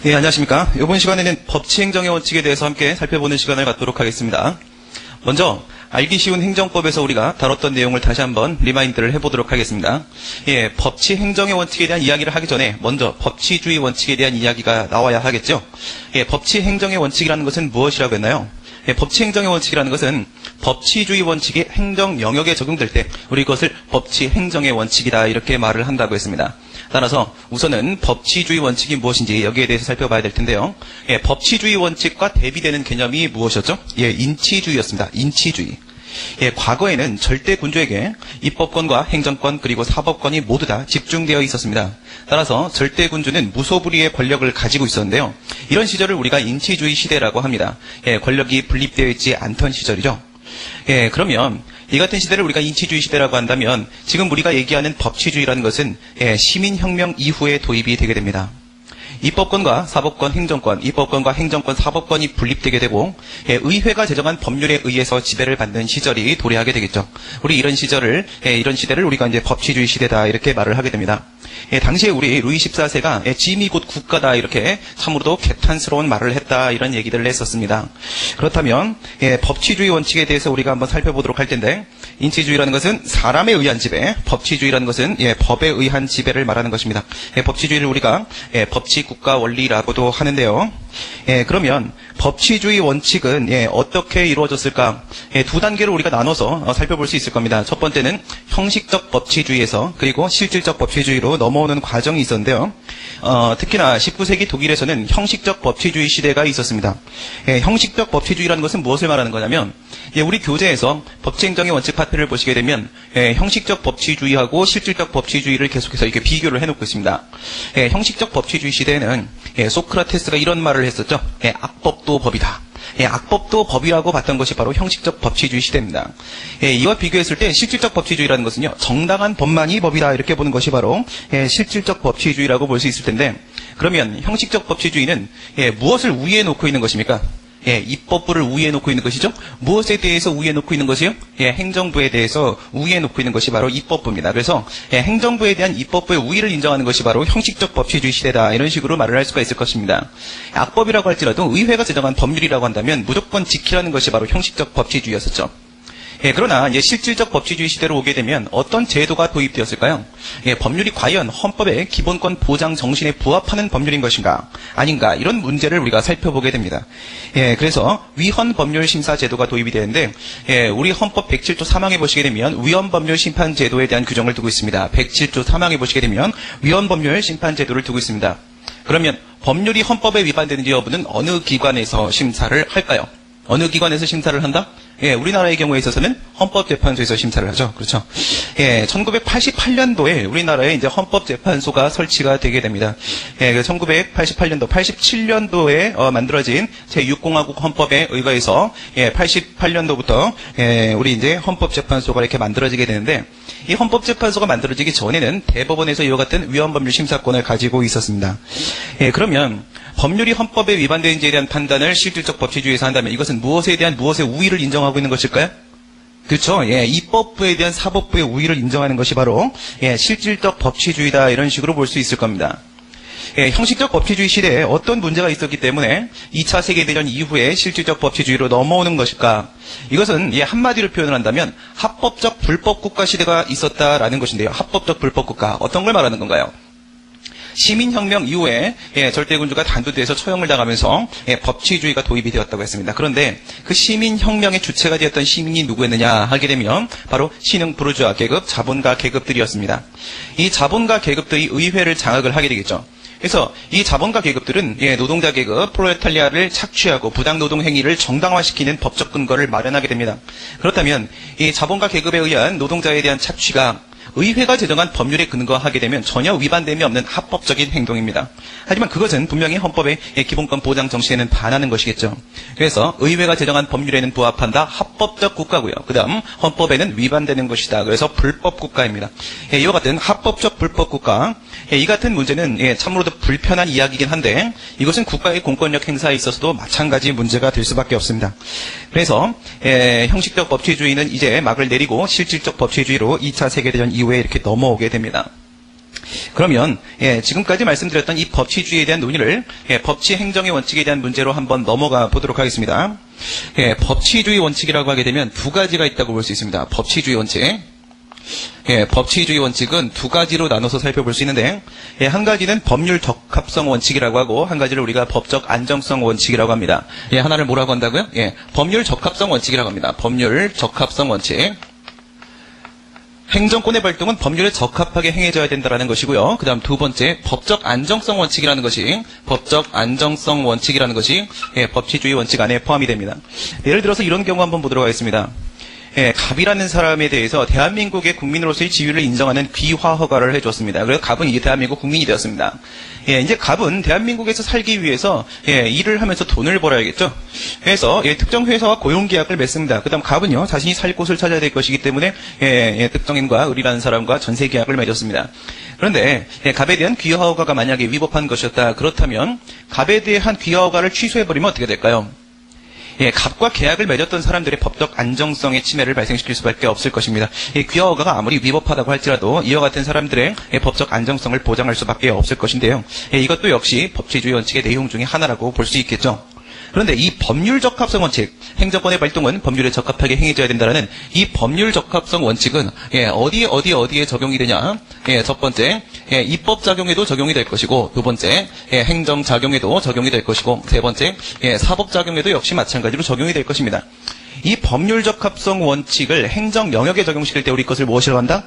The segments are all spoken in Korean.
네, 안녕하십니까. 이번 시간에는 법치행정의 원칙에 대해서 함께 살펴보는 시간을 갖도록 하겠습니다. 먼저 알기 쉬운 행정법에서 우리가 다뤘던 내용을 다시 한번 리마인드를 해보도록 하겠습니다. 법치행정의 원칙에 대한 이야기를 하기 전에 먼저 법치주의 원칙에 대한 이야기가 나와야 하겠죠. 법치행정의 원칙이라는 것은 무엇이라고 했나요? 법치행정의 원칙이라는 것은 법치주의 원칙이 행정 영역에 적용될 때 우리 이것을 법치행정의 원칙이다 이렇게 말을 한다고 했습니다. 따라서 우선은 법치주의 원칙이 무엇인지 여기에 대해서 살펴봐야 될 텐데요. 법치주의 원칙과 대비되는 개념이 무엇이었죠? 인치주의였습니다. 인치주의. 과거에는 절대 군주에게 입법권과 행정권 그리고 사법권이 모두 다 집중되어 있었습니다. 따라서 절대 군주는 무소불위의 권력을 가지고 있었는데요. 이런 시절을 우리가 인치주의 시대라고 합니다. 권력이 분립되어 있지 않던 시절이죠. 그러면 이 같은 시대를 우리가 인치주의 시대라고 한다면 지금 우리가 얘기하는 법치주의라는 것은 시민혁명 이후에 도입이 되게 됩니다. 입법권과 사법권, 행정권, 입법권과 행정권, 사법권이 분립되게 되고 의회가 제정한 법률에 의해서 지배를 받는 시절이 도래하게 되겠죠. 우리 이런 시대를 우리가 이제 법치주의 시대다 이렇게 말을 하게 됩니다. 당시에 우리 루이 14세가 짐이 곧 국가다 이렇게 참으로도 개탄스러운 말을 했다 이런 얘기들을 했었습니다. 그렇다면 법치주의 원칙에 대해서 우리가 한번 살펴보도록 할 텐데 인치주의라는 것은 사람에 의한 지배, 법치주의라는 것은 법에 의한 지배를 말하는 것입니다. 법치주의를 우리가 법치 국가 원리라고도 하는데요. 그러면 법치주의 원칙은 어떻게 이루어졌을까? 두 단계로 우리가 나눠서 살펴볼 수 있을 겁니다. 첫 번째는 형식적 법치주의에서 그리고 실질적 법치주의로 넘어오는 과정이 있었는데요. 특히나 19세기 독일에서는 형식적 법치주의 시대가 있었습니다. 형식적 법치주의라는 것은 무엇을 말하는 거냐면 우리 교재에서 법치행정의 원칙 파트를 보시게 되면 형식적 법치주의하고 실질적 법치주의를 계속해서 이렇게 비교를 해놓고 있습니다. 형식적 법치주의 시대에는 소크라테스가 이런 말을 했었죠. 악법도 법이다. 악법도 법이라고 봤던 것이 바로 형식적 법치주의 시대입니다. 이와 비교했을 때 실질적 법치주의라는 것은요, 정당한 법만이 법이다 이렇게 보는 것이 바로 실질적 법치주의라고 볼 수 있을 텐데, 그러면 형식적 법치주의는 무엇을 우위에 놓고 있는 것입니까? 입법부를 우위에 놓고 있는 것이죠. 무엇에 대해서 우위에 놓고 있는 것이요? 행정부에 대해서 우위에 놓고 있는 것이 바로 입법부입니다. 그래서 행정부에 대한 입법부의 우위를 인정하는 것이 바로 형식적 법치주의 시대다 이런 식으로 말을 할 수가 있을 것입니다. 악법이라고 할지라도 의회가 제정한 법률이라고 한다면 무조건 지키라는 것이 바로 형식적 법치주의였었죠. 그러나 이제 실질적 법치주의 시대로 오게 되면 어떤 제도가 도입되었을까요? 법률이 과연 헌법의 기본권 보장 정신에 부합하는 법률인 것인가 아닌가 이런 문제를 우리가 살펴보게 됩니다. 그래서 위헌 법률 심사 제도가 도입이 되는데 우리 헌법 107조 3항에 보시게 되면 위헌 법률 심판 제도에 대한 규정을 두고 있습니다. 107조 3항에 보시게 되면 위헌 법률 심판 제도를 두고 있습니다. 그러면 법률이 헌법에 위반되는지 여부는 어느 기관에서 심사를 할까요? 어느 기관에서 심사를 한다? 우리나라의 경우에 있어서는 헌법재판소에서 심사를 하죠. 그렇죠. 1988년도에 우리나라에 이제 헌법재판소가 설치가 되게 됩니다. 1988년도, 87년도에 만들어진 제6공화국 헌법에 의거해서 88년도부터 우리 이제 헌법재판소가 이렇게 만들어지게 되는데 이 헌법재판소가 만들어지기 전에는 대법원에서 이와 같은 위헌법률 심사권을 가지고 있었습니다. 그러면 법률이 헌법에 위반되는지에 대한 판단을 실질적 법치주의에서 한다면 이것은 무엇에 대한 무엇의 우위를 인정하고 있는 것일까요? 그렇죠. 입법부에 대한 사법부의 우위를 인정하는 것이 바로 실질적 법치주의다 이런 식으로 볼 수 있을 겁니다. 형식적 법치주의 시대에 어떤 문제가 있었기 때문에 2차 세계대전 이후에 실질적 법치주의로 넘어오는 것일까? 이것은 한마디로 표현을 한다면 합법적 불법국가 시대가 있었다라는 것인데요. 합법적 불법국가 어떤 걸 말하는 건가요? 시민혁명 이후에 절대군주가 단두대에서 처형을 당하면서 법치주의가 도입이 되었다고 했습니다. 그런데 그 시민혁명의 주체가 되었던 시민이 누구였느냐 하게 되면 바로 신흥 부르주아 계급, 자본가 계급들이었습니다. 이 자본가 계급들이 의회를 장악을 하게 되겠죠. 그래서 이 자본가 계급들은 노동자 계급, 프롤레타리아를 착취하고 부당노동 행위를 정당화시키는 법적 근거를 마련하게 됩니다. 그렇다면 이 자본가 계급에 의한 노동자에 대한 착취가 의회가 제정한 법률에 근거하게 되면 전혀 위반됨이 없는 합법적인 행동입니다. 하지만 그것은 분명히 헌법의 기본권 보장 정신에는 반하는 것이겠죠. 그래서 의회가 제정한 법률에는 부합한다. 합법적 국가고요. 그 다음 헌법에는 위반되는 것이다. 그래서 불법 국가입니다. 이와 같은 합법적 불법 국가 이 같은 문제는 참으로도 불편한 이야기이긴 한데 이것은 국가의 공권력 행사에 있어서도 마찬가지 문제가 될 수밖에 없습니다. 그래서 형식적 법치주의는 이제 막을 내리고 실질적 법치주의로 2차 세계대전 이후에 이렇게 넘어오게 됩니다. 그러면 지금까지 말씀드렸던 이 법치주의에 대한 논의를 법치 행정의 원칙에 대한 문제로 한번 넘어가 보도록 하겠습니다. 법치주의 원칙이라고 하게 되면 두 가지가 있다고 볼 수 있습니다. 법치주의 원칙. 법치주의 원칙은 두 가지로 나눠서 살펴볼 수 있는데, 한 가지는 법률 적합성 원칙이라고 하고, 한 가지를 우리가 법적 안정성 원칙이라고 합니다. 하나를 뭐라고 한다고요? 법률 적합성 원칙이라고 합니다. 법률 적합성 원칙. 행정권의 발동은 법률에 적합하게 행해져야 된다는 것이고요. 그 다음 두 번째, 법적 안정성 원칙이라는 것이, 법적 안정성 원칙이라는 것이, 법치주의 원칙 안에 포함이 됩니다. 예를 들어서 이런 경우 한번 보도록 하겠습니다. 갑이라는 사람에 대해서 대한민국의 국민으로서의 지위를 인정하는 귀화 허가를 해줬습니다. 그래서 갑은 이제 대한민국 국민이 되었습니다. 이제 갑은 대한민국에서 살기 위해서 일을 하면서 돈을 벌어야겠죠. 그래서 특정 회사와 고용계약을 맺습니다. 그 다음 갑은요, 자신이 살 곳을 찾아야 될 것이기 때문에 특정인과 을이라는 사람과 전세계약을 맺었습니다. 그런데 갑에 대한 귀화 허가가 만약에 위법한 것이었다. 그렇다면 갑에 대한 귀화 허가를 취소해버리면 어떻게 될까요? 갑과 계약을 맺었던 사람들의 법적 안정성의 침해를 발생시킬 수밖에 없을 것입니다. 귀화 허가가 아무리 위법하다고 할지라도 이와 같은 사람들의 법적 안정성을 보장할 수밖에 없을 것인데요. 이것도 역시 법치주의 원칙의 내용 중에 하나라고 볼 수 있겠죠. 그런데 이 법률 적합성 원칙, 행정권의 발동은 법률에 적합하게 행해져야 된다는 이 법률 적합성 원칙은 어디에 적용이 되냐? 첫 번째, 입법 작용에도 적용이 될 것이고, 두 번째, 행정 작용에도 적용이 될 것이고, 세 번째, 사법 작용에도 역시 마찬가지로 적용이 될 것입니다. 이 법률 적합성 원칙을 행정 영역에 적용시킬 때 우리 것을 무엇이라고 한다?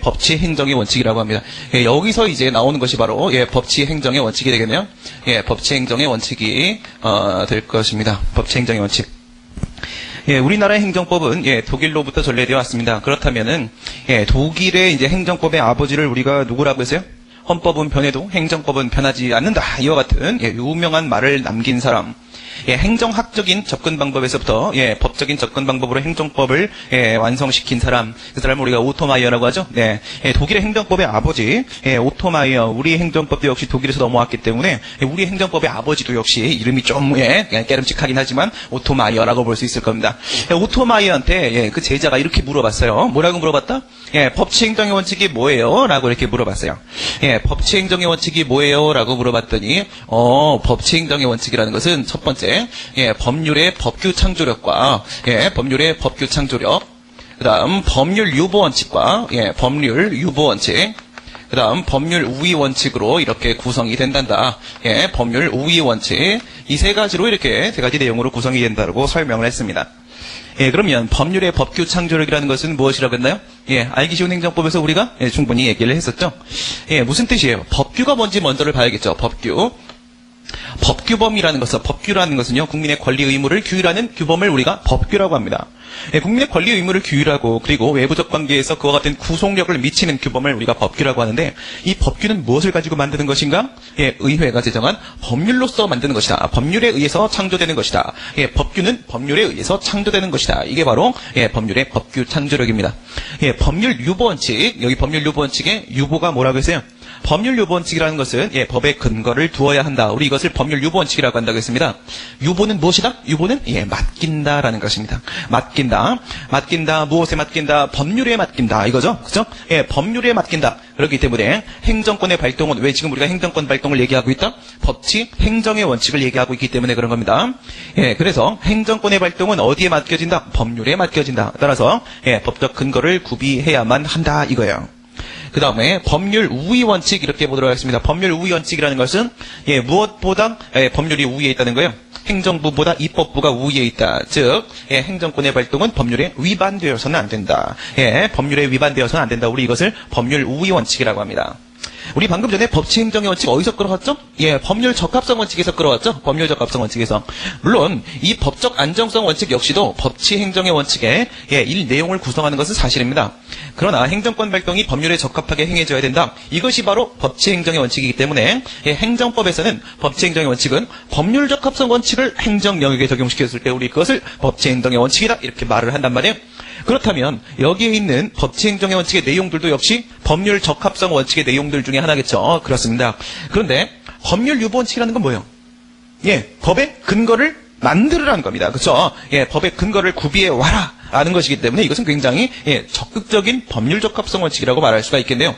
법치 행정의 원칙이라고 합니다. 여기서 이제 나오는 것이 바로 법치 행정의 원칙이 되겠네요. 법치 행정의 원칙이 될 것입니다. 법치 행정의 원칙. 우리나라의 행정법은 독일로부터 전래되어 왔습니다. 그렇다면은 독일의 이제 행정법의 아버지를 우리가 누구라고 했어요? 헌법은 변해도 행정법은 변하지 않는다. 이와 같은 유명한 말을 남긴 사람. 행정학적인 접근 방법에서부터 법적인 접근 방법으로 행정법을 완성시킨 사람, 그 사람을 우리가 오토마이어라고 하죠. 독일의 행정법의 아버지 오토마이어. 우리 행정법도 역시 독일에서 넘어왔기 때문에 우리 행정법의 아버지도 역시 이름이 좀 깨름칙하긴 하지만 오토마이어라고 볼 수 있을 겁니다. 오토마이어한테 그 제자가 이렇게 물어봤어요. 뭐라고 물어봤다? 법치행정의 원칙이 뭐예요? 라고 이렇게 물어봤어요. 법치행정의 원칙이 뭐예요? 라고 물어봤더니 법치행정의 원칙이라는 것은 첫 번째, 법률의 법규 창조력과 법률의 법규 창조력, 그 다음 법률 유보 원칙과 법률 유보 원칙, 그 다음 법률 우위 원칙으로 이렇게 구성이 된단다. 법률 우위 원칙, 이 세 가지로 이렇게 세 가지 내용으로 구성이 된다고 설명을 했습니다. 그러면 법률의 법규 창조력이라는 것은 무엇이라고 했나요? 알기 쉬운 행정법에서 우리가 충분히 얘기를 했었죠. 무슨 뜻이에요? 법규가 뭔지 먼저를 봐야겠죠. 법규. 법규범이라는 것은, 법규라는 것은요, 국민의 권리 의무를 규율하는 규범을 우리가 법규라고 합니다. 국민의 권리 의무를 규율하고, 그리고 외부적 관계에서 그와 같은 구속력을 미치는 규범을 우리가 법규라고 하는데, 이 법규는 무엇을 가지고 만드는 것인가? 의회가 제정한 법률로서 만드는 것이다. 법률에 의해서 창조되는 것이다. 법규는 법률에 의해서 창조되는 것이다. 이게 바로 법률의 법규 창조력입니다. 법률 유보 원칙, 여기 법률 유보 원칙의 유보가 뭐라고 했어요? 법률 유보 원칙이라는 것은 법의 근거를 두어야 한다. 우리 이것을 법률 유보 원칙이라고 한다고 했습니다. 유보는 무엇이다? 유보는 맡긴다라는 것입니다. 맡긴다. 무엇에 맡긴다? 법률에 맡긴다. 이거죠? 그죠? 법률에 맡긴다. 그렇기 때문에 행정권의 발동은, 왜 지금 우리가 행정권 발동을 얘기하고 있다? 법치 행정의 원칙을 얘기하고 있기 때문에 그런 겁니다. 그래서 행정권의 발동은 어디에 맡겨진다? 법률에 맡겨진다. 따라서 법적 근거를 구비해야만 한다. 이거예요. 그 다음에 법률 우위 원칙 이렇게 보도록 하겠습니다. 법률 우위 원칙이라는 것은 무엇보다 법률이 우위에 있다는 거예요. 행정부보다 입법부가 우위에 있다. 즉 행정권의 발동은 법률에 위반되어서는 안 된다. 법률에 위반되어서는 안 된다. 우리 이것을 법률 우위 원칙이라고 합니다. 우리 방금 전에 법치행정의 원칙 어디서 끌어왔죠? 법률 적합성 원칙에서 끌어왔죠? 법률 적합성 원칙에서. 물론 이 법적 안정성 원칙 역시도 법치행정의 원칙의 일 내용을 구성하는 것은 사실입니다. 그러나 행정권 발동이 법률에 적합하게 행해져야 된다. 이것이 바로 법치행정의 원칙이기 때문에 행정법에서는 법치행정의 원칙은 법률 적합성 원칙을 행정 영역에 적용시켰을 때 우리 그것을 법치행정의 원칙이다. 이렇게 말을 한단 말이에요. 그렇다면 여기에 있는 법치행정의 원칙의 내용들도 역시 법률 적합성 원칙의 내용들 중에 하나겠죠. 그렇습니다. 그런데 법률 유보 원칙이라는 건 뭐예요? 법의 근거를 만들으라는 겁니다. 그렇죠? 법의 근거를 구비해 와라 라는 것이기 때문에 이것은 굉장히 적극적인 법률 적합성 원칙이라고 말할 수가 있겠네요.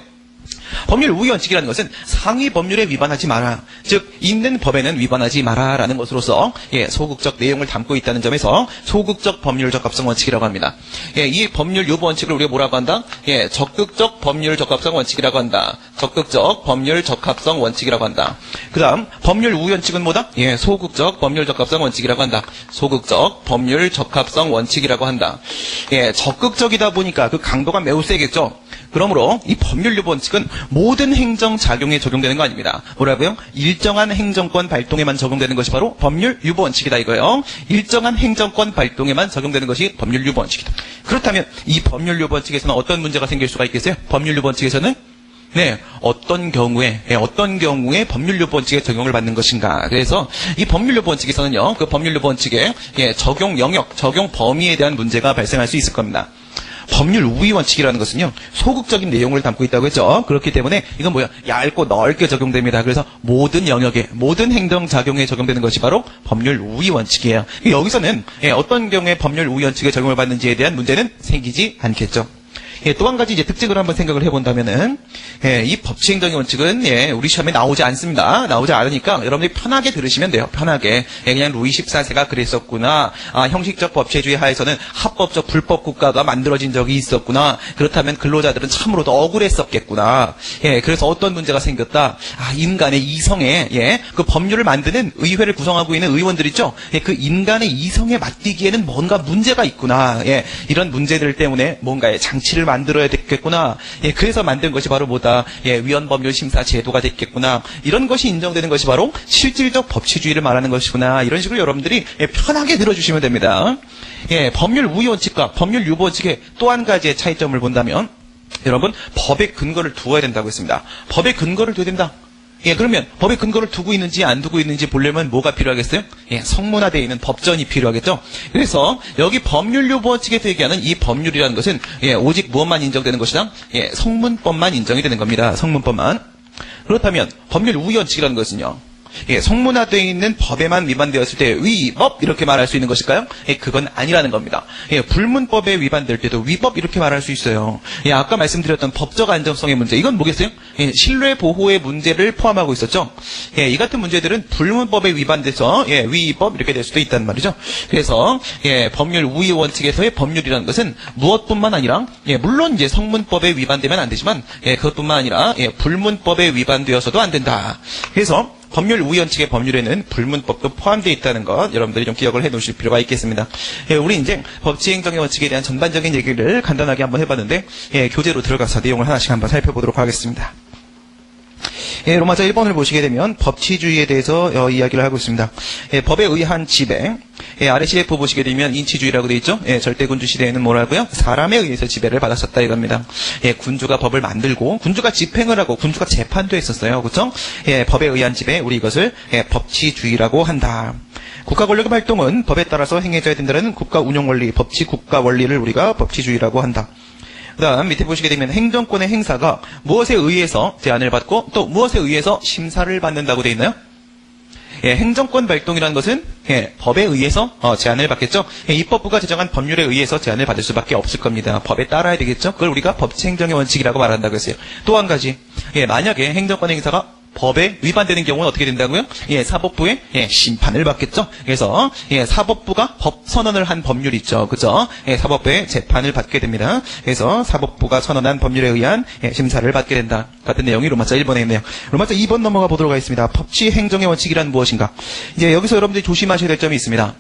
법률 우위 원칙이라는 것은 상위 법률에 위반하지 마라. 즉 있는 법에는 위반하지 마라라는 것으로서 소극적 내용을 담고 있다는 점에서 소극적 법률 적합성 원칙이라고 합니다. 이 법률 요구 원칙을 우리가 뭐라고 한다? 적극적 법률 적합성 원칙이라고 한다. 적극적 법률 적합성 원칙이라고 한다. 그다음 법률 우위 원칙은 뭐다? 소극적 법률 적합성 원칙이라고 한다. 소극적 법률 적합성 원칙이라고 한다. 적극적이다 보니까 그 강도가 매우 세겠죠. 그러므로 이 법률 요구 원칙은 모든 행정 작용에 적용되는 거 아닙니다. 뭐라고요? 일정한 행정권 발동에만 적용되는 것이 바로 법률 유보 원칙이다 이거예요. 일정한 행정권 발동에만 적용되는 것이 법률 유보 원칙이다. 그렇다면 이 법률 유보 원칙에서는 어떤 문제가 생길 수가 있겠어요? 법률 유보 원칙에서는 어떤 경우에 법률 요구 원칙에 적용을 받는 것인가. 그래서 이 법률 요구 원칙에서는요, 그 법률 요구 원칙의 적용 영역, 적용 범위에 대한 문제가 발생할 수 있을 겁니다. 법률 우위 원칙이라는 것은요, 소극적인 내용을 담고 있다고 했죠. 그렇기 때문에 이건 뭐야? 얇고 넓게 적용됩니다. 그래서 모든 영역에, 모든 행정작용에 적용되는 것이 바로 법률 우위 원칙이에요. 여기서는 어떤 경우에 법률 우위 원칙에 적용을 받는지에 대한 문제는 생기지 않겠죠. 또 한 가지 이제 특징을 한번 생각을 해본다면은, 이 법치행정의 원칙은, 우리 시험에 나오지 않습니다. 나오지 않으니까 여러분들이 편하게 들으시면 돼요. 편하게. 그냥 루이 14세가 그랬었구나. 형식적 법체주의 하에서는 합법적 불법 국가가 만들어진 적이 있었구나. 그렇다면 근로자들은 참으로도 억울했었겠구나. 그래서 어떤 문제가 생겼다. 인간의 이성에, 그 법률을 만드는 의회를 구성하고 있는 의원들 있죠? 그 인간의 이성에 맞디기에는 뭔가 문제가 있구나. 이런 문제들 때문에 뭔가의 장치를 만들어야 되겠구나. 그래서 만든 것이 바로 뭐다? 위헌법률 심사 제도가 됐겠구나. 이런 것이 인정되는 것이 바로 실질적 법치주의를 말하는 것이구나. 이런 식으로 여러분들이 편하게 들어주시면 됩니다. 법률 우위 원칙과 법률 유보 원칙의 또 한 가지의 차이점을 본다면, 여러분, 법의 근거를 두어야 된다고 했습니다. 법의 근거를 둬야 된다. 그러면 법의 근거를 두고 있는지 안 두고 있는지 보려면 뭐가 필요하겠어요? 성문화되어 있는 법전이 필요하겠죠? 그래서 여기 법률 요구 원칙에서 얘기하는 이 법률이라는 것은 오직 무엇만 인정되는 것이다? 성문법만 인정이 되는 겁니다. 성문법만. 그렇다면 법률 우위 원칙이라는 것은요, 성문화되어 있는 법에만 위반되었을 때 위법 이렇게 말할 수 있는 것일까요? 그건 아니라는 겁니다. 불문법에 위반될 때도 위법 이렇게 말할 수 있어요. 아까 말씀드렸던 법적 안정성의 문제, 이건 뭐겠어요? 신뢰 보호의 문제를 포함하고 있었죠. 이 같은 문제들은 불문법에 위반돼서 위법 이렇게 될 수도 있단 말이죠. 그래서 법률 우위 원칙에서의 법률이라는 것은 무엇뿐만 아니라 물론 이제 성문법에 위반되면 안 되지만 그것뿐만 아니라 불문법에 위반되어서도 안 된다. 그래서 법률 우위 원칙의 법률에는 불문법도 포함되어 있다는 것 여러분들이 좀 기억을 해 놓으실 필요가 있겠습니다. 우리 이제 법치행정의 원칙에 대한 전반적인 얘기를 간단하게 한번 해봤는데 교재로 들어가서 내용을 하나씩 한번 살펴보도록 하겠습니다. 로마서 1번을 보시게 되면 법치주의에 대해서 이야기를 하고 있습니다. 법에 의한 지배, 아래 CF 보시게 되면 인치주의라고 되어 있죠. 절대군주 시대에는 뭐라고요? 사람에 의해서 지배를 받았었다 이겁니다. 군주가 법을 만들고 군주가 집행을 하고 군주가 재판도 했었어요. 그렇죠? 법에 의한 지배, 우리 이것을 법치주의라고 한다. 국가 권력의 활동은 법에 따라서 행해져야 된다는 국가 운영 원리, 법치 국가 원리를 우리가 법치주의라고 한다. 그 다음 밑에 보시게 되면 행정권의 행사가 무엇에 의해서 제한을 받고 또 무엇에 의해서 심사를 받는다고 되어 있나요? 행정권 발동이라는 것은 법에 의해서 제한을 받겠죠. 입법부가 제정한 법률에 의해서 제한을 받을 수밖에 없을 겁니다. 법에 따라야 되겠죠. 그걸 우리가 법치행정의 원칙이라고 말한다고 했어요. 또 한 가지, 만약에 행정권 행사가 법에 위반되는 경우는 어떻게 된다고요? 사법부의 심판을 받겠죠. 그래서 사법부가 법 선언을 한 법률 있죠. 그죠? 사법부의 재판을 받게 됩니다. 그래서 사법부가 선언한 법률에 의한 심사를 받게 된다. 같은 내용이 로마서 1번에 있네요. 로마서 2번 넘어가 보도록 하겠습니다. 법치 행정의 원칙이란 무엇인가? 이제 여기서 여러분들이 조심하셔야 될 점이 있습니다.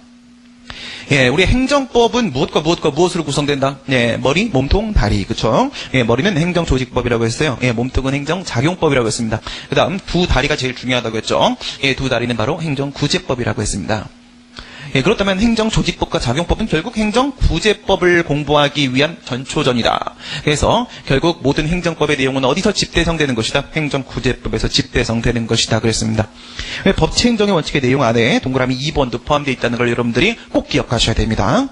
우리 행정법은 무엇으로 구성된다? 머리, 몸통, 다리. 그쵸? 머리는 행정조직법이라고 했어요. 몸통은 행정작용법이라고 했습니다. 그 다음, 두 다리가 제일 중요하다고 했죠. 두 다리는 바로 행정구제법이라고 했습니다. 그렇다면 행정조직법과 작용법은 결국 행정구제법을 공부하기 위한 전초전이다. 그래서 결국 모든 행정법의 내용은 어디서 집대성되는 것이다? 행정구제법에서 집대성되는 것이다. 그랬습니다. 법치행정의 원칙의 내용 안에 동그라미 2번도 포함되어 있다는 걸 여러분들이 꼭 기억하셔야 됩니다.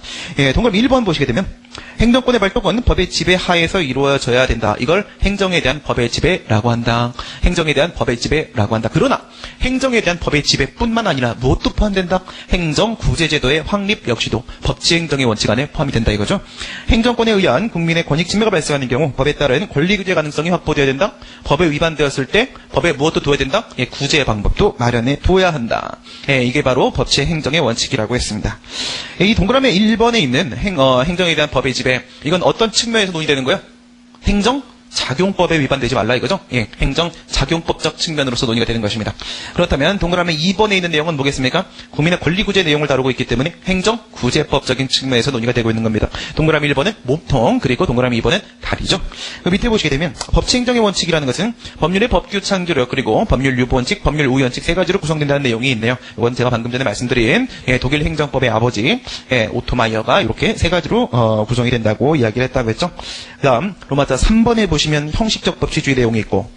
동그라미 1번 보시게 되면 행정권의 발동은 법의 지배 하에서 이루어져야 된다. 이걸 행정에 대한 법의 지배라고 한다. 행정에 대한 법의 지배라고 한다. 그러나 행정에 대한 법의 지배뿐만 아니라 무엇도 포함된다. 행정 구제제도의 확립 역시도 법치행정의 원칙 안에 포함이 된다 이거죠. 행정권에 의한 국민의 권익 침해가 발생하는 경우 법에 따른 권리구제 가능성이 확보되어야 된다. 법에 위반되었을 때 법에 무엇도 둬야 된다. 구제 방법도 마련해 둬야 한다. 이게 바로 법치행정의 원칙이라고 했습니다. 이 동그라미 1번에 있는 행정에 대한 법의 지배, 이건 어떤 측면에서 논의되는 거예요? 행정작용법에 위반되지 말라 이거죠? 행정작용법적 측면으로서 논의가 되는 것입니다. 그렇다면 동그라미 2번에 있는 내용은 뭐겠습니까? 국민의 권리구제 내용을 다루고 있기 때문에 행정구제법적인 측면에서 논의가 되고 있는 겁니다. 동그라미 1번은 몸통, 그리고 동그라미 2번은 다리죠. 그 밑에 보시게 되면 법치행정의 원칙이라는 것은 법률의 법규 창조력, 그리고 법률 유보 원칙, 법률 우위 원칙 세 가지로 구성된다는 내용이 있네요. 이건 제가 방금 전에 말씀드린 독일 행정법의 아버지 오토마이어가 이렇게 세 가지로 구성이 된다고 이야기를 했다고 했죠. 그 다음 로마자 3번에 보시면 형식적 법치주의 내용이 있고,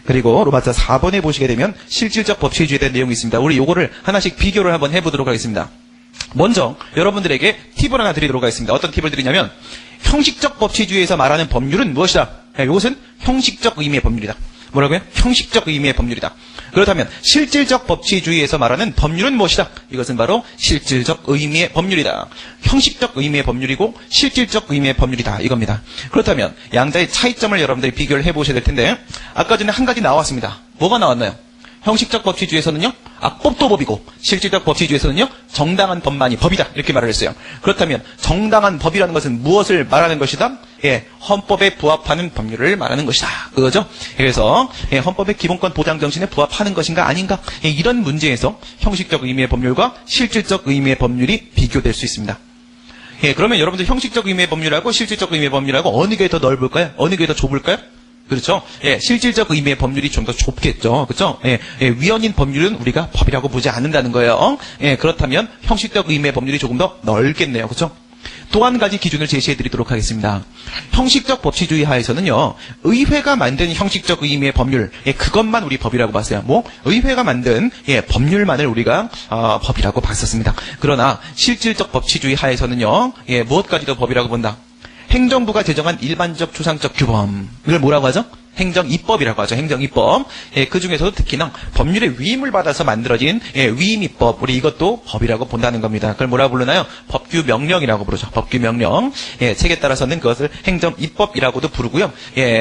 그리고 로마자 4번에 보시게 되면 실질적 법치주의에 대한 내용이 있습니다. 우리 요거를 하나씩 비교를 한번 해보도록 하겠습니다. 먼저 여러분들에게 팁을 하나 드리도록 하겠습니다. 어떤 팁을 드리냐면, 형식적 법치주의에서 말하는 법률은 무엇이다? 이것은 형식적 의미의 법률이다. 뭐라고요? 형식적 의미의 법률이다. 그렇다면 실질적 법치주의에서 말하는 법률은 무엇이다? 이것은 바로 실질적 의미의 법률이다. 형식적 의미의 법률이고 실질적 의미의 법률이다. 이겁니다. 그렇다면 양자의 차이점을 여러분들이 비교를 해보셔야 될 텐데, 아까 전에 한 가지 나왔습니다. 뭐가 나왔나요? 형식적 법치주의에서는요, 악법도 법이고, 실질적 법치주의에서는요, 정당한 법만이 법이다. 이렇게 말을 했어요. 그렇다면 정당한 법이라는 것은 무엇을 말하는 것이다? 헌법에 부합하는 법률을 말하는 것이다. 그거죠? 그래서 헌법의 기본권 보장 정신에 부합하는 것인가 아닌가? 이런 문제에서 형식적 의미의 법률과 실질적 의미의 법률이 비교될 수 있습니다. 그러면 여러분들 형식적 의미의 법률하고 실질적 의미의 법률하고 어느 게 더 넓을까요? 어느 게 더 좁을까요? 그렇죠? 실질적 의미의 법률이 좀 더 좁겠죠. 그렇죠? 위헌인 법률은 우리가 법이라고 보지 않는다는 거예요. 그렇다면 형식적 의미의 법률이 조금 더 넓겠네요. 그렇죠? 또 한 가지 기준을 제시해 드리도록 하겠습니다. 형식적 법치주의 하에서는요, 의회가 만든 형식적 의미의 법률, 그것만 우리 법이라고 봤어요. 의회가 만든 법률만을 우리가 법이라고 봤었습니다. 그러나 실질적 법치주의 하에서는요, 무엇까지도 법이라고 본다. 행정부가 제정한 일반적 추상적 규범, 이걸 뭐라고 하죠? 행정입법이라고 하죠. 행정입법. 그 중에서도 특히나 법률의 위임을 받아서 만들어진 위임입법, 우리 이것도 법이라고 본다는 겁니다. 그걸 뭐라고 부르나요? 법규명령이라고 부르죠. 법규명령. 책에 따라서는 그것을 행정입법이라고도 부르고요.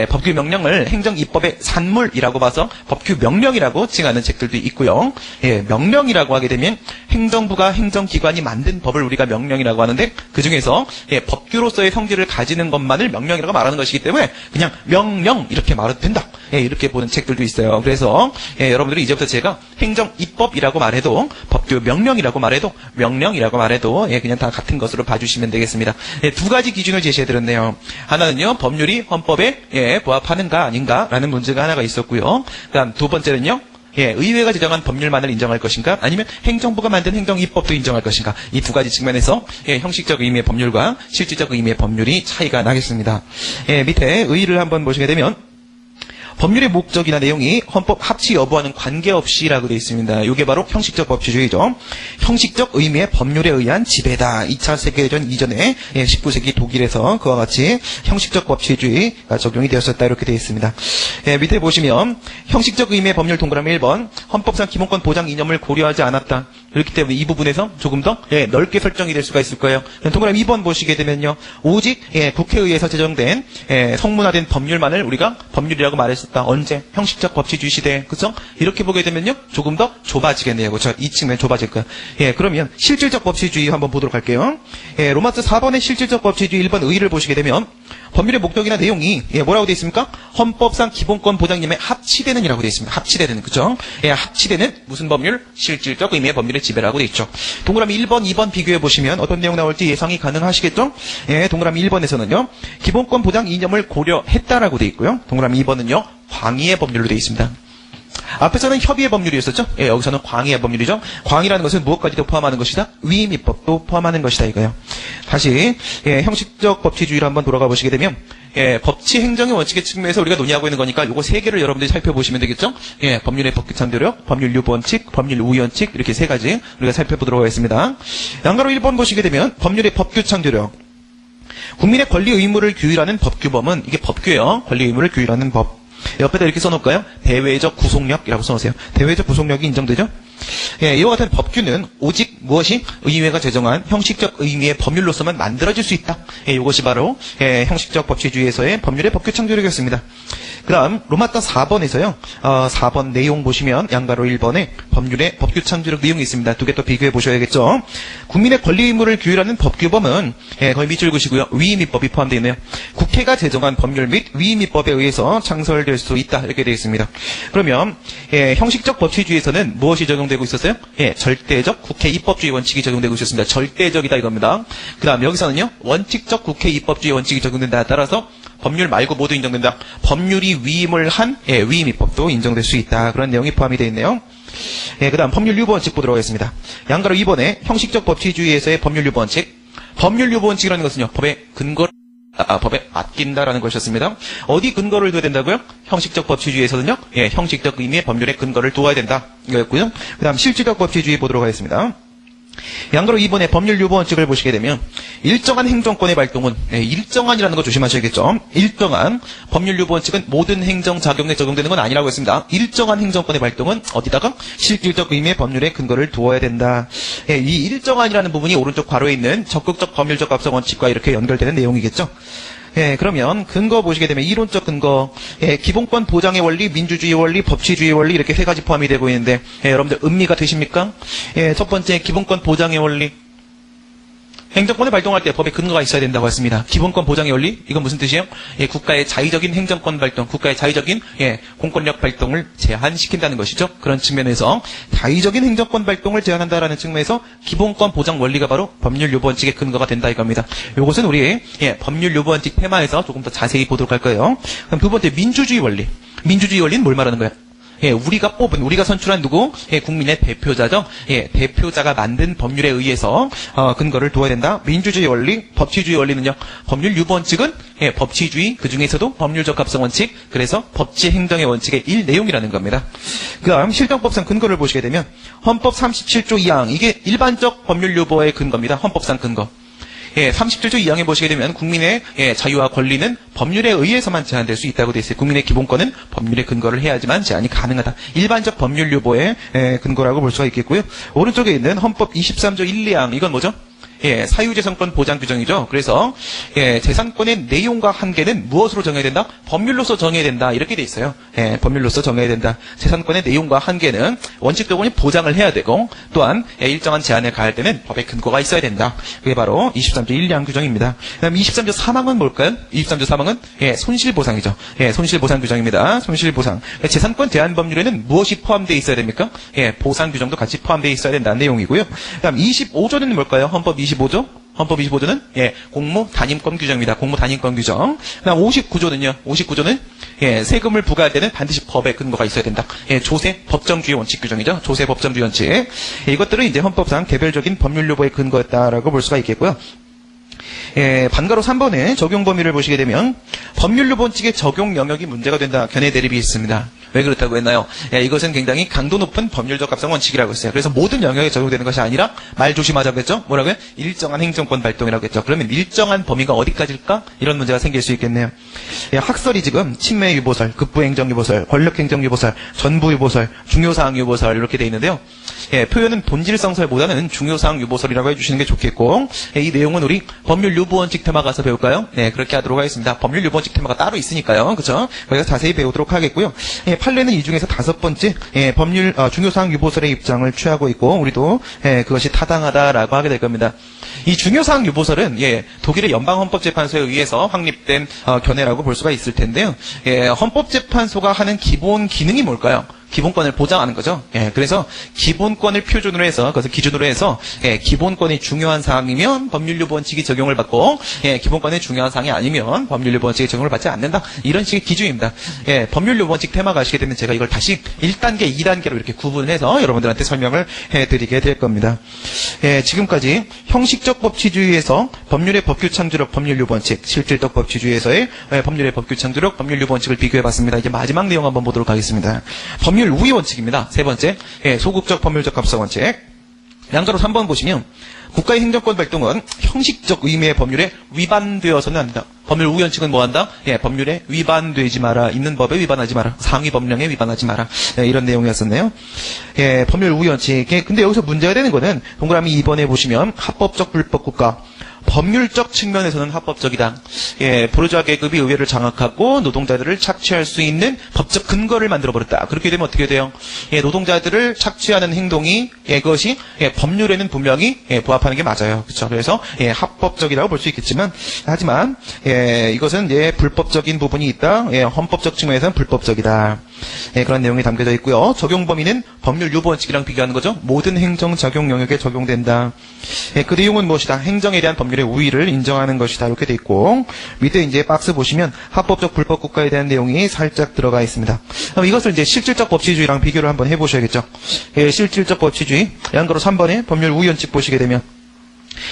법규명령을 행정입법의 산물이라고 봐서 법규명령이라고 칭하는 책들도 있고요. 명령이라고 하게 되면 행정부가 행정기관이 만든 법을 우리가 명령이라고 하는데, 그 중에서 법규로서의 성질을 가지는 것만을 명령이라고 말하는 것이기 때문에 그냥 명령 이렇게 말해도 된다. 이렇게 보는 책들도 있어요. 그래서 여러분들이 이제부터 제가 행정입법이라고 말해도, 법규명령이라고 말해도, 명령이라고 말해도 그냥 다 같은 것으로 봐주시면 되겠습니다. 두 가지 기준을 제시해드렸네요. 하나는요, 법률이 헌법에 부합하는가 아닌가라는 문제가 하나가 있었고요. 그다음 두 번째는요, 의회가 제정한 법률만을 인정할 것인가, 아니면 행정부가 만든 행정입법도 인정할 것인가, 이 두 가지 측면에서 형식적 의미의 법률과 실질적 의미의 법률이 차이가 나겠습니다. 밑에 의의를 한번 보시게 되면, 법률의 목적이나 내용이 헌법 합치 여부와는 관계없이라고 되어 있습니다. 이게 바로 형식적 법치주의죠. 형식적 의미의 법률에 의한 지배다. 2차 세계대전 이전에 19세기 독일에서 그와 같이 형식적 법치주의가 적용이 되었었다. 이렇게 되어 있습니다. 밑에 보시면 형식적 의미의 법률 동그라미 1번, 헌법상 기본권 보장 이념을 고려하지 않았다. 그렇기 때문에 이 부분에서 조금 더 넓게 설정이 될 수가 있을 거예요. 동그라미 2번 보시게 되면요, 오직 국회의회에서 제정된 성문화된 법률만을 우리가 법률이라고 말했습니다. 언제? 형식적 법치주의 시대에. 그죠? 이렇게 보게 되면요, 조금 더 좁아지겠네요. 그렇죠? 이 측면 좁아질 거예요. 그러면 실질적 법치주의 한번 보도록 할게요. 로마서 4번의 실질적 법치주의 1번 의의를 보시게 되면, 법률의 목적이나 내용이 뭐라고 되어 있습니까? 헌법상 기본권 보장념에 합치되는이라고 되어 있습니다. 합치되는, 그죠? 합치되는 무슨 법률? 실질적 의미의 법률의 지배라고 되어 있죠. 동그라미 1번, 2번 비교해 보시면 어떤 내용 나올지 예상이 가능하시겠죠? 동그라미 1번에서는요, 기본권 보장 이념을 고려했다라고 되어 있고요. 동그라미 2번은요, 광의의 법률로 되어 있습니다. 앞에서는 협의의 법률이었었죠? 여기서는 광의의 법률이죠. 광의라는 것은 무엇까지도 포함하는 것이다? 위임입법도 포함하는 것이다 이거예요. 다시 형식적 법치주의로 한번 돌아가 보시게 되면, 법치 행정의 원칙의 측면에서 우리가 논의하고 있는 거니까 요거 세 개를 여러분들이 살펴보시면 되겠죠? 법률의 법규 창조력, 법률 유보 원칙, 법률 우위 원칙, 이렇게 세 가지 우리가 살펴보도록 하겠습니다. 양가로 1번 보시게 되면 법률의 법규 창조력. 국민의 권리 의무를 규율하는 법규범은 이게 법규예요. 권리 의무를 규율하는 법. 옆에다 이렇게 써놓을까요? 대외적 구속력이라고 써놓으세요. 대외적 구속력이 인정되죠? 예, 이와 같은 법규는 오직 무엇이 의회가 제정한 형식적 의미의 법률로서만 만들어질 수 있다. 예, 이것이 바로 형식적 법치주의에서의 법률의 법규 창조력이었습니다. 그다음 로마따 4번에서요. 4번 내용 보시면 양가로 1번에 법률의 법규 창조력 내용이 있습니다. 두 개 또 비교해 보셔야겠죠. 국민의 권리 의무를 규율하는 법규범은 거의 밑줄 그시고요. 위임입법이 포함되어 있네요. 국회가 제정한 법률 및 위임입법에 의해서 창설될 수 있다. 이렇게 되어 있습니다. 그러면 형식적 법치주의에서는 무엇이 적용되고 있었어요? 절대적 국회 입법주의 원칙이 적용되고 있었습니다. 절대적이다 이겁니다. 그다음 여기서는요. 원칙적 국회 입법주의 원칙이 적용된다. 따라서 법률 말고 모두 인정된다. 법률이 위임을 한 위임입법도 인정될 수 있다. 그런 내용이 포함이 되어 있네요. 그 다음 법률 유보 원칙 보도록 하겠습니다. 양가로 2번에 형식적 법치주의에서의 법률 유보 원칙. 법률 유보 원칙이라는 것은요. 법의 법에 맡긴다라는 것이었습니다. 어디 근거를 둬야 된다고요? 형식적 법치주의에서는요. 형식적 의미의 법률의 근거를 두어야 된다. 이거였고요. 그 다음 실질적 법치주의 보도록 하겠습니다. 양가로 2번의 법률 유보 원칙을 보시게 되면 일정한 행정권의 발동은 일정한이라는 거 조심하셔야겠죠. 일정한 법률 유보 원칙은 모든 행정작용에 적용되는 건 아니라고 했습니다. 일정한 행정권의 발동은 어디다가 실질적 의미의 법률의 근거를 두어야 된다. 이 일정한이라는 부분이 오른쪽 괄호에 있는 적극적 법률적 합성 원칙과 이렇게 연결되는 내용이겠죠. 그러면 근거 보시게 되면 이론적 근거, 기본권 보장의 원리, 민주주의 원리, 법치주의 원리 이렇게 세 가지 포함이 되고 있는데 여러분들 음미가 되십니까? 첫 번째 기본권 보장의 원리. 행정권을 발동할 때 법에 근거가 있어야 된다고 했습니다. 기본권 보장의 원리? 이건 무슨 뜻이에요? 국가의 자의적인 행정권 발동, 국가의 자의적인 공권력 발동을 제한시킨다는 것이죠. 그런 측면에서 자의적인 행정권 발동을 제한한다라는 측면에서 기본권 보장 원리가 바로 법률 유보 원칙의 근거가 된다 이겁니다. 이것은 우리 법률 유보 원칙 테마에서 조금 더 자세히 보도록 할 거예요. 그럼 두 번째 민주주의 원리. 민주주의 원리는 뭘 말하는 거예요? 우리가 선출한 누구? 국민의 대표자죠. 대표자가 만든 법률에 의해서 근거를 두어야 된다. 민주주의 원리, 법치주의 원리는요. 법률 유보 원칙은 법치주의, 그 중에서도 법률적 합성 원칙, 그래서 법치 행정의 원칙의 내용이라는 겁니다. 그 다음 실정법상 근거를 보시게 되면 헌법 37조 2항, 이게 일반적 법률 유보의 근거입니다. 헌법상 근거. 37조 2항에 보시게 되면 국민의 자유와 권리는 법률에 의해서만 제한될 수 있다고 되어 있어요. 국민의 기본권은 법률에 근거를 해야지만 제한이 가능하다. 일반적 법률 유보의 근거라고 볼 수가 있겠고요. 오른쪽에 있는 헌법 23조 1, 2항 이건 뭐죠? 사유재산권 보장 규정이죠. 그래서 재산권의 내용과 한계는 무엇으로 정해야 된다? 법률로서 정해야 된다. 이렇게 돼 있어요. 법률로서 정해야 된다. 재산권의 내용과 한계는 원칙적으로 보장을 해야 되고 또한 일정한 제한을 가할 때는 법의 근거가 있어야 된다. 그게 바로 23조 1, 2항 규정입니다. 그다음 23조 3항은 뭘까요? 23조 3항은 손실보상이죠. 손실보상 규정입니다. 손실보상. 재산권 제한 법률에는 무엇이 포함되어 있어야 됩니까? 보상 규정도 같이 포함되어 있어야 된다는 내용이고요. 그다음 25조는 뭘까요? 헌법 25조? 헌법 25조는 공무 단임권 규정입니다. 공무 단임권 규정. 그다음 59조는요. 59조는 세금을 부과할 때는 반드시 법의 근거가 있어야 된다. 조세 법정주의 원칙 규정이죠. 조세 법정주의 원칙. 이것들은 이제 헌법상 개별적인 법률 유보의 근거였다라고 볼 수가 있겠고요. 반가로 3번의 적용 범위를 보시게 되면 법률 유보 원칙의 적용 영역이 문제가 된다. 견해 대립이 있습니다. 왜 그렇다고 했나요? 이것은 굉장히 강도 높은 법률적 합성 원칙이라고 했어요. 그래서 모든 영역에 적용되는 것이 아니라 말 조심하자고 했죠. 뭐라고요? 일정한 행정권 발동이라고 했죠. 그러면 일정한 범위가 어디까지일까? 이런 문제가 생길 수 있겠네요. 학설이 지금 친매 유보설, 급부행정 유보설, 권력행정 유보설, 전부 유보설, 중요사항 유보설 이렇게 돼 있는데요. 표현은 본질성설보다는 중요사항 유보설이라고 해주시는 게 좋겠고 이 내용은 우리 법률 유보 원칙 테마 가서 배울까요? 그렇게 하도록 하겠습니다. 법률 유보 원칙 테마가 따로 있으니까요. 그렇죠? 거기서 자세히 배우도록 하겠고요. 판례는 이 중에서 5번째 법률 중요사항 유보설의 입장을 취하고 있고 우리도 그것이 타당하다라고 하게 될 겁니다. 이 중요사항 유보설은 독일의 연방헌법재판소에 의해서 확립된 견해라고 볼 수가 있을 텐데요. 헌법재판소가 하는 기본 기능이 뭘까요? 기본권을 보장하는 거죠. 그래서 기본권을 표준으로 해서 그것을 기준으로 해서 기본권이 중요한 사항이면 법률 유보 원칙이 적용을 받고 기본권이 중요한 사항이 아니면 법률 유보 원칙이 적용을 받지 않는다. 이런 식의 기준입니다. 법률 유보 원칙 테마가 하시게 되면 제가 이걸 다시 1단계, 2단계로 이렇게 구분해서 여러분들한테 설명을 해드리게 될 겁니다. 지금까지 형식적 법치주의에서 법률의 법규 창조력, 법률 유보 원칙, 실질적 법치주의에서의 법률의 법규 창조력, 법률 유보 원칙을 비교해봤습니다. 이제 마지막 내용 한번 보도록 하겠습니다. 법률 우위 원칙입니다. 세 번째, 소극적 법률적 합성 원칙. 양자로 3번 보시면 국가의 행정권 발동은 형식적 의미의 법률에 위반되어서는 안 된다. 법률 우연칙은 뭐 한다? 예, 법률에 위반되지 마라. 있는 법에 위반하지 마라. 상위 법령에 위반하지 마라. 예, 이런 내용이었었네요. 예, 법률 우연칙. 근데 여기서 문제가 되는 거는 동그라미 2번에 보시면 합법적 불법 국가. 법률적 측면에서는 합법적이다. 예, 부르주아 계급이 의회를 장악하고 노동자들을 착취할 수 있는 법적 근거를 만들어버렸다. 그렇게 되면 어떻게 돼요? 예, 노동자들을 착취하는 행동이, 예, 그것이, 예, 법률에는 분명히, 예, 부합하는 게 맞아요. 그렇죠? 그래서, 예, 합법적이라고 볼 수 있겠지만, 하지만, 예, 이것은, 예, 불법적인 부분이 있다. 예, 헌법적 측면에서는 불법적이다. 예, 그런 내용이 담겨져 있고요. 적용 범위는 법률 유보원칙이랑 비교하는 거죠. 모든 행정 적용 영역에 적용된다. 예, 그 내용은 무엇이다? 행정에 대한 법률의 우위를 인정하는 것이다. 이렇게 돼 있고, 밑에 이제 박스 보시면 합법적 불법 국가에 대한 내용이 살짝 들어가 있습니다. 그럼 이것을 이제 실질적 법치주의랑 비교를 한번 해보셔야겠죠. 예, 실질적 법치주의. 양가로 3번에 법률 우위원칙 보시게 되면,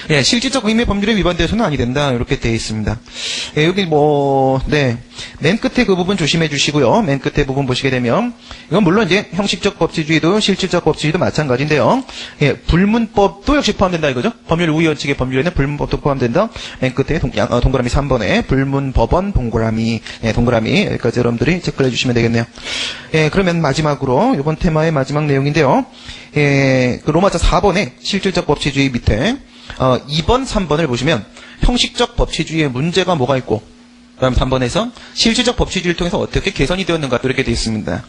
예, 실질적 의미의 법률에 위반돼서는 아니 된다. 이렇게 되어 있습니다. 예, 여기 맨 끝에 그 부분 조심해 주시고요. 맨 끝에 부분 보시게 되면, 이건 물론 이제 형식적 법치주의도 실질적 법치주의도 마찬가지인데요. 예, 불문법도 역시 포함된다 이거죠. 법률 우위원칙의 법률에는 불문법도 포함된다. 맨 끝에 동그라미 3번에 불문법원 동그라미, 예, 동그라미, 여기까지 여러분들이 체크를 해주시면 되겠네요. 예, 그러면 마지막으로, 이번 테마의 마지막 내용인데요. 예, 그 로마자 4번에 실질적 법치주의 밑에, 2번, 3번을 보시면 형식적 법치주의의 문제가 뭐가 있고 그다음 3번에서 실질적 법치주의를 통해서 어떻게 개선이 되었는가 이렇게 되어 있습니다.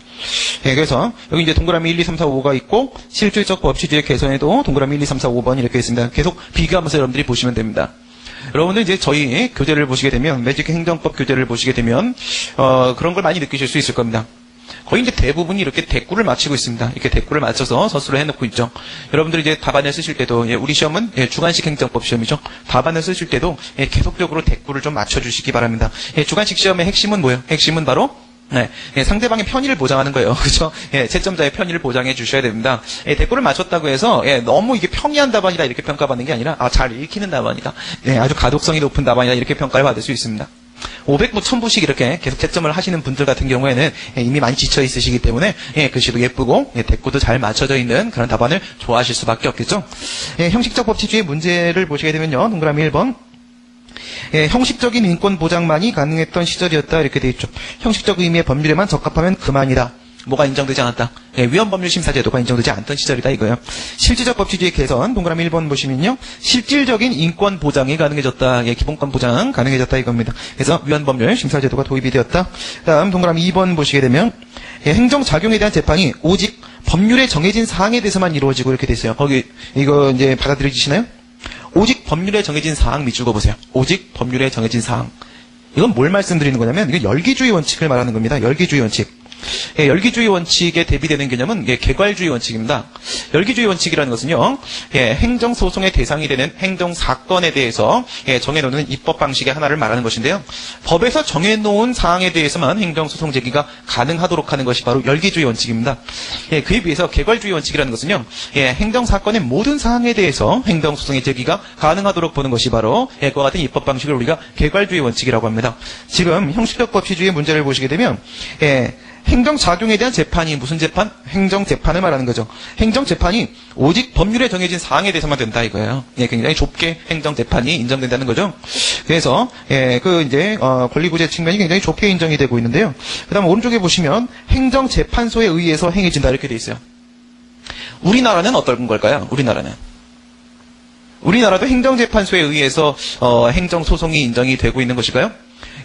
예, 그래서 여기 이제 동그라미 1, 2, 3, 4, 5가 있고 실질적 법치주의 개선에도 동그라미 1, 2, 3, 4, 5번 이렇게 있습니다. 계속 비교하면서 여러분들이 보시면 됩니다. 여러분들 이제 저희 교재를 보시게 되면 매직 행정법 교재를 보시게 되면 그런 걸 많이 느끼실 수 있을 겁니다. 거의 이제 대부분이 이렇게 대꾸를 맞추고 있습니다. 이렇게 대꾸를 맞춰서 서술을 해놓고 있죠. 여러분들이 이제 답안을 쓰실 때도, 예, 우리 시험은, 예, 주관식 행정법 시험이죠. 답안을 쓰실 때도, 예, 계속적으로 대꾸를 좀 맞춰주시기 바랍니다. 예, 주관식 시험의 핵심은 뭐예요? 핵심은 바로, 네, 예, 상대방의 편의를 보장하는 거예요. 그렇죠? 예, 채점자의 편의를 보장해 주셔야 됩니다. 예, 대꾸를 맞췄다고 해서, 예, 너무 이게 평이한 답안이다 이렇게 평가받는 게 아니라, 잘 읽히는 답안이다. 예, 아주 가독성이 높은 답안이다 이렇게 평가를 받을 수 있습니다. 500부, 1000부씩 이렇게 계속 채점을 하시는 분들 같은 경우에는 이미 많이 지쳐 있으시기 때문에 글씨도 예쁘고 대꾸도 잘 맞춰져 있는 그런 답안을 좋아하실 수밖에 없겠죠. 형식적 법치주의 문제를 보시게 되면요. 동그라미 1번. 형식적인 인권 보장만이 가능했던 시절이었다 이렇게 돼 있죠. 형식적 의미의 법률에만 적합하면 그만이다. 뭐가 인정되지 않았다. 위헌법률심사제도가 인정되지 않던 시절이다 이거예요. 실질적 법치주의 개선 동그라미 1번 보시면요. 실질적인 인권 보장이 가능해졌다. 예, 기본권 보장 가능해졌다 이겁니다. 그래서 위헌법률심사제도가 도입이 되었다. 다음 동그라미 2번 보시게 되면 행정작용에 대한 재판이 오직 법률에 정해진 사항에 대해서만 이루어지고 이렇게 돼 있어요. 거기 이거 이제 받아들여지시나요? 오직 법률에 정해진 사항 밑줄 그어보세요. 오직 법률에 정해진 사항. 이건 뭘 말씀드리는 거냐면 이건 열기주의 원칙을 말하는 겁니다. 열기주의 원칙. 예, 열기주의 원칙에 대비되는 개념은 개괄주의 원칙입니다. 열기주의 원칙이라는 것은요, 예, 행정소송의 대상이 되는 행정사건에 대해서 정해놓는 입법 방식의 하나를 말하는 것인데요. 법에서 정해놓은 사항에 대해서만 행정소송 제기가 가능하도록 하는 것이 바로 열기주의 원칙입니다. 예, 그에 비해서 개괄주의 원칙이라는 것은요, 예, 행정사건의 모든 사항에 대해서 행정소송의 제기가 가능하도록 보는 것이 바로 그와 같은 입법 방식을 우리가 개괄주의 원칙이라고 합니다. 지금 형식적 법치주의 문제를 보시게 되면 행정작용에 대한 재판이 무슨 재판? 행정재판을 말하는 거죠. 행정재판이 오직 법률에 정해진 사항에 대해서만 된다 이거예요. 예, 굉장히 좁게 행정재판이 인정된다는 거죠. 그래서 권리구제 측면이 굉장히 좁게 인정이 되고 있는데요. 그 다음 오른쪽에 보시면 행정재판소에 의해서 행해진다 이렇게 돼 있어요. 우리나라는 어떤 걸까요? 우리나라도 행정재판소에 의해서 행정소송이 인정이 되고 있는 것일까요?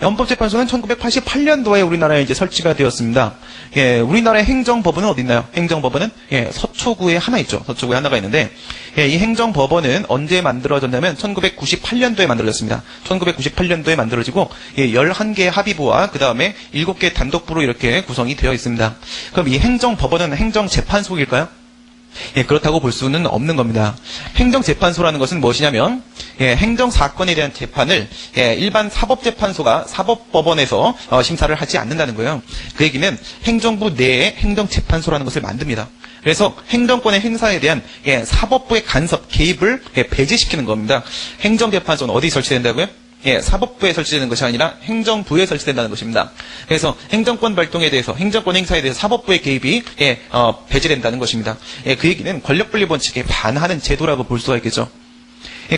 헌법재판소는 1988년도에 우리나라에 이제 설치가 되었습니다. 예, 우리나라의 행정법원은 어디 있나요? 행정법원은 서초구에 하나 있죠. 서초구에 하나가 있는데 이 행정법원은 언제 만들어졌냐면 1998년도에 만들어졌습니다. 1998년도에 만들어지고 11개의 합의부와 그 다음에 7개 단독부로 이렇게 구성이 되어 있습니다. 그럼 이 행정법원은 행정재판소일까요? 예, 그렇다고 볼 수는 없는 겁니다. 행정재판소라는 것은 무엇이냐면 행정사건에 대한 재판을 일반 사법재판소가 사법법원에서 심사를 하지 않는다는 거예요. 그 얘기는 행정부 내에 행정재판소라는 것을 만듭니다. 그래서 행정권의 행사에 대한 사법부의 간섭, 개입을 배제시키는 겁니다. 행정재판소는 어디 설치된다고요? 사법부에 설치되는 것이 아니라 행정부에 설치된다는 것입니다. 그래서 행정권 발동에 대해서, 행정권 행사에 대해서 사법부의 개입이 배제된다는 것입니다. 그 얘기는 권력분리 원칙에 반하는 제도라고 볼 수가 있겠죠.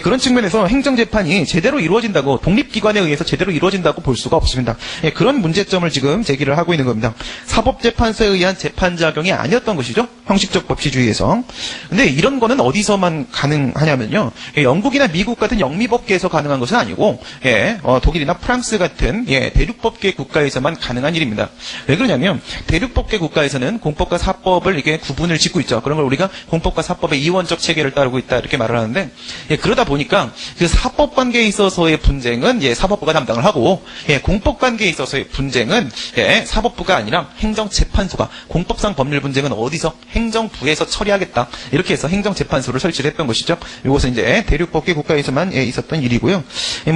그런 측면에서 행정재판이 제대로 이루어진다고, 독립기관에 의해서 제대로 이루어진다고 볼 수가 없습니다. 그런 문제점을 지금 제기를 하고 있는 겁니다. 사법재판소에 의한 재판작용이 아니었던 것이죠. 형식적 법치주의에서. 근데 이런 거는 어디서만 가능하냐면요. 영국이나 미국 같은 영미법계에서 가능한 것은 아니고, 독일이나 프랑스 같은 대륙법계 국가에서만 가능한 일입니다. 왜 그러냐면, 대륙법계 국가에서는 공법과 사법을 이게 구분을 짓고 있죠. 그런 걸 우리가 공법과 사법의 이원적 체계를 따르고 있다, 이렇게 말을 하는데, 그러다 보니까 그 사법 관계에 있어서의 분쟁은 사법부가 담당을 하고 공법 관계에 있어서의 분쟁은 사법부가 아니라 행정재판소가, 공법상 법률 분쟁은 어디서 행정부에서 처리하겠다, 이렇게 해서 행정재판소를 설치를 했던 것이죠. 이것은 이제 대륙법계 국가에서만 있었던 일이고요.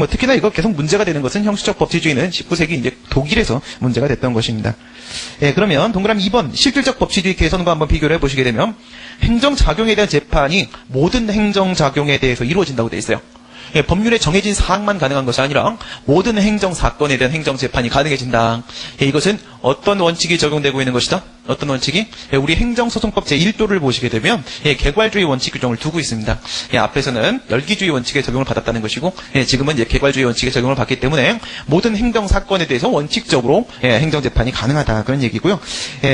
특히나 이거 계속 문제가 되는 것은 형식적 법치주의는 19세기 이제 독일에서 문제가 됐던 것입니다. 그러면 동그라미 2번 실질적 법치주의 개선과 한번 비교를 해보시게 되면 행정작용에 대한 재판이 모든 행정작용에 대해서 이루어진다고 되어 있어요. 법률에 정해진 사항만 가능한 것이 아니라 모든 행정사건에 대한 행정재판이 가능해진다. 이것은 어떤 원칙이 적용되고 있는 것이다? 어떤 원칙이? 우리 행정소송법 제1조를 보시게 되면 개괄주의 원칙 규정을 두고 있습니다. 앞에서는 열기주의 원칙에 적용을 받았다는 것이고 지금은 이제 개괄주의 원칙에 적용을 받기 때문에 모든 행정사건에 대해서 원칙적으로 행정재판이 가능하다, 그런 얘기고요.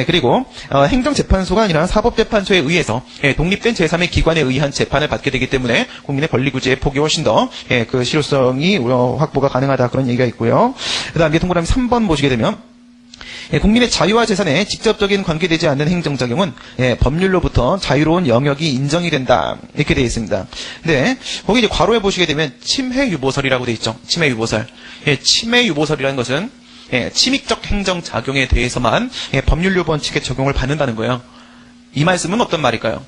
그리고 행정재판소가 아니라 사법재판소에 의해서 독립된 제3의 기관에 의한 재판을 받게 되기 때문에 국민의 권리구제의 폭이 훨씬 더 그 실효성이 확보가 가능하다, 그런 얘기가 있고요. 그 다음에 동그라미 3번 보시게 되면 국민의 자유와 재산에 직접적인 관계되지 않는 행정작용은 법률로부터 자유로운 영역이 인정이 된다, 이렇게 되어 있습니다. 근데 거기 이제 괄호에 보시게 되면 침해유보설이라고 되어 있죠. 침해유보설. 침해유보설이라는 것은 침익적 행정작용에 대해서만 법률요구 원칙에 적용을 받는다는 거예요. 이 말씀은 어떤 말일까요?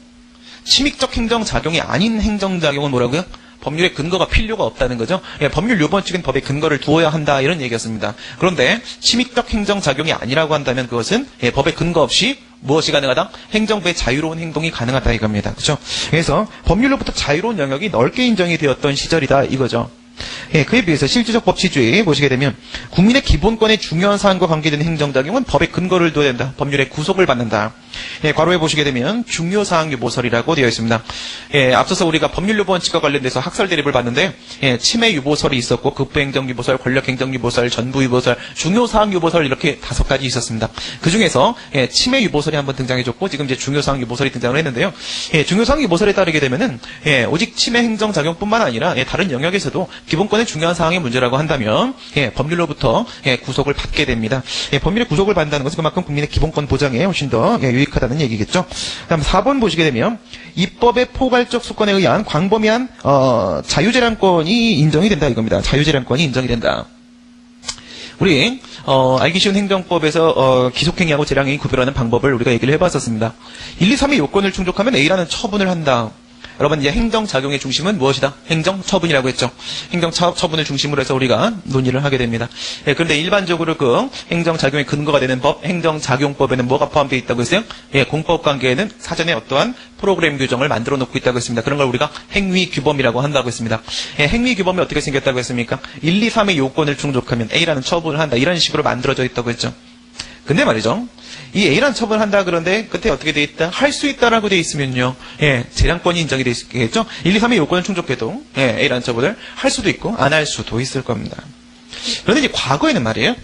침익적 행정작용이 아닌 행정작용은 뭐라고요? 법률에 근거가 필요가 없다는 거죠. 법률 요번칙은 법에 근거를 두어야 한다, 이런 얘기였습니다. 그런데 침익적 행정작용이 아니라고 한다면 그것은 법에 근거 없이 무엇이 가능하다? 행정부의 자유로운 행동이 가능하다, 이겁니다. 그렇죠? 그래서 법률로부터 자유로운 영역이 넓게 인정이 되었던 시절이다, 이거죠. 그에 비해서 실질적 법치주의 보시게 되면 국민의 기본권의 중요한 사안과 관계되는 행정작용은 법에 근거를 둬야 된다, 법률의 구속을 받는다. 괄호에 보시게 되면 중요사항 유보설이라고 되어 있습니다. 앞서서 우리가 법률 유보 원칙과 관련돼서 학설 대립을 봤는데 침해 유보설이 있었고 급부행정 유보설, 권력행정 유보설, 전부 유보설, 중요사항 유보설, 이렇게 5가지 있었습니다. 그 중에서 침해 유보설이 한번 등장해줬고 지금 이제 중요사항 유보설이 등장을 했는데요. 중요사항 유보설에 따르게 되면은 오직 침해 행정작용뿐만 아니라 다른 영역에서도 기본권의 중요한 사항의 문제라고 한다면 법률로부터 구속을 받게 됩니다. 법률의 구속을 받는다는 것은 그만큼 국민의 기본권 보장에 훨씬 더 유익하다는 얘기겠죠. 다음 4번 보시게 되면 입법의 포괄적 수권에 의한 광범위한 자유재량권이 인정이 된다, 이겁니다. 자유재량권이 인정이 된다. 우리 알기 쉬운 행정법에서 기속행위하고 재량행위 구별하는 방법을 우리가 얘기를 해봤었습니다. 1, 2, 3의 요건을 충족하면 A라는 처분을 한다. 여러분, 이제 행정작용의 중심은 무엇이다? 행정처분이라고 했죠. 행정처분을 중심으로 해서 우리가 논의를 하게 됩니다. 그런데 일반적으로 그 행정작용의 근거가 되는 법, 행정작용법에는 뭐가 포함되어 있다고 했어요? 공법관계에는 사전에 어떠한 프로그램 규정을 만들어 놓고 있다고 했습니다. 그런 걸 우리가 행위규범이라고 한다고 했습니다. 행위규범이 어떻게 생겼다고 했습니까? 1, 2, 3의 요건을 충족하면 A라는 처분을 한다, 이런 식으로 만들어져 있다고 했죠. 근데 말이죠, 이 A라는 처분을 한다 그런데 끝에 어떻게 돼 있다? 할 수 있다라고 돼 있으면요, 재량권이 인정이 돼 있겠죠? 1, 2, 3의 요건을 충족해도 A라는 처분을 할 수도 있고 안 할 수도 있을 겁니다. 그런데 이제 과거에는 말이에요,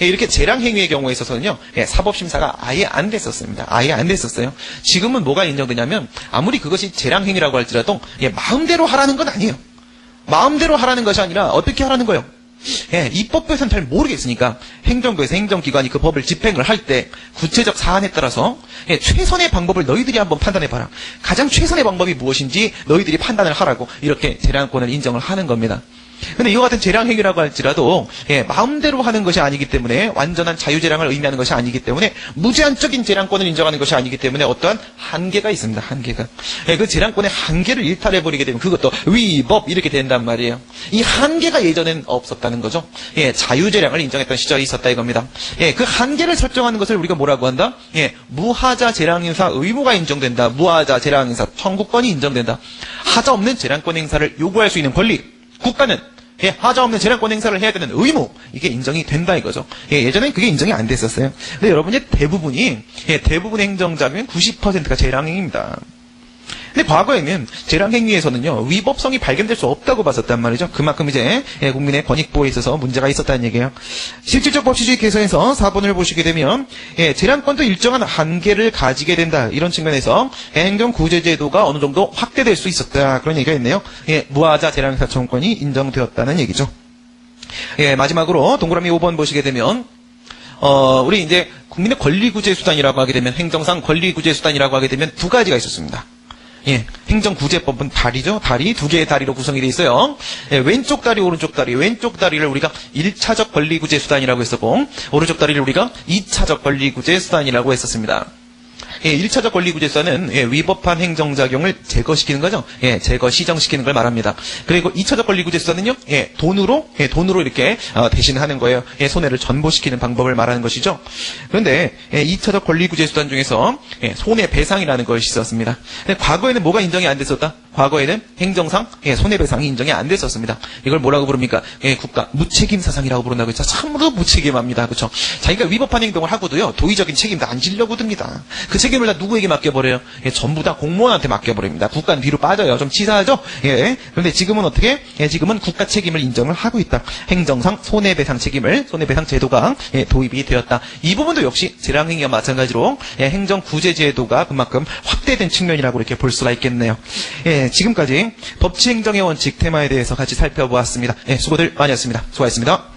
이렇게 재량행위의 경우에 있어서는요, 사법심사가 아예 안 됐었습니다. 아예 안 됐었어요. 지금은 뭐가 인정되냐면 아무리 그것이 재량행위라고 할지라도 마음대로 하라는 건 아니에요. 마음대로 하라는 것이 아니라 어떻게 하라는 거예요? 입법부에서는 잘 모르겠으니까 행정부에서 행정기관이 그 법을 집행을 할 때 구체적 사안에 따라서 최선의 방법을 너희들이 한번 판단해봐라. 가장 최선의 방법이 무엇인지 너희들이 판단을 하라고 이렇게 재량권을 인정을 하는 겁니다. 근데 이와 같은 재량행위라고 할지라도 마음대로 하는 것이 아니기 때문에, 완전한 자유재량을 의미하는 것이 아니기 때문에, 무제한적인 재량권을 인정하는 것이 아니기 때문에 어떠한 한계가 있습니다. 한계가. 그 재량권의 한계를 일탈해버리게 되면 그것도 위법 이렇게 된단 말이에요. 이 한계가 예전엔 없었다는 거죠. 자유재량을 인정했던 시절이 있었다, 이겁니다. 그 한계를 설정하는 것을 우리가 뭐라고 한다? 무하자 재량행사 의무가 인정된다. 무하자 재량행사 청구권이 인정된다. 하자 없는 재량권 행사를 요구할 수 있는 권리, 국가는 예, 하자 없는 재량권 행사를 해야 되는 의무, 이게 인정이 된다 이거죠. 예, 예전엔 그게 인정이 안 됐었어요. 근데 여러분, 이제 대부분의 행정작용은 90%가 재량행위입니다. 근데 과거에는 재량행위에서는요, 위법성이 발견될 수 없다고 봤었단 말이죠. 그만큼 이제 국민의 권익보호에 있어서 문제가 있었다는 얘기예요. 실질적 법치주의 개선에서 4번을 보시게 되면 재량권도 일정한 한계를 가지게 된다. 이런 측면에서 행정구제제도가 어느 정도 확대될 수 있었다. 그런 얘기가 있네요. 무하자 재량사청권이 인정되었다는 얘기죠. 마지막으로 동그라미 5번 보시게 되면 우리 이제 국민의 권리구제수단이라고 하게 되면 행정상 권리구제수단이라고 하게 되면 두 가지가 있었습니다. 행정구제법은 다리죠. 다리, 두 개의 다리로 구성이 되어 있어요. 왼쪽 다리, 오른쪽 다리. 왼쪽 다리를 우리가 1차적 권리구제수단이라고 했었고, 오른쪽 다리를 우리가 2차적 권리구제수단이라고 했었습니다. 1차적 권리구제수단은 위법한 행정작용을 제거시키는 거죠. 제거, 시정시키는 걸 말합니다. 그리고 2차적 권리구제수단은요, 돈으로 이렇게 대신하는 거예요. 손해를 전보시키는 방법을 말하는 것이죠. 그런데 2차적 권리구제수단 중에서 손해배상이라는 것이 있었습니다. 근데 과거에는 뭐가 인정이 안 됐었다? 과거에는 행정상 손해배상이 인정이 안 됐었습니다. 이걸 뭐라고 부릅니까? 국가 무책임사상이라고 부른다고 했죠. 참으로 무책임합니다. 그렇죠? 자기가 위법한 행동을 하고도요, 도의적인 책임도 안 지려고 듭니다. 그 책임을 다 누구에게 맡겨버려요? 전부 다 공무원한테 맡겨버립니다. 국가는 뒤로 빠져요. 좀 치사하죠? 그런데 지금은 어떻게? 지금은 국가 책임을 인정을 하고 있다. 행정상 손해배상 제도가 도입이 되었다. 이 부분도 역시 재량행위와 마찬가지로 행정구제제도가 그만큼 확대된 측면이라고 이렇게 볼 수가 있겠네요. 지금까지 법치행정의 원칙 테마에 대해서 같이 살펴보았습니다. 수고들 많이 했습니다. 수고하셨습니다.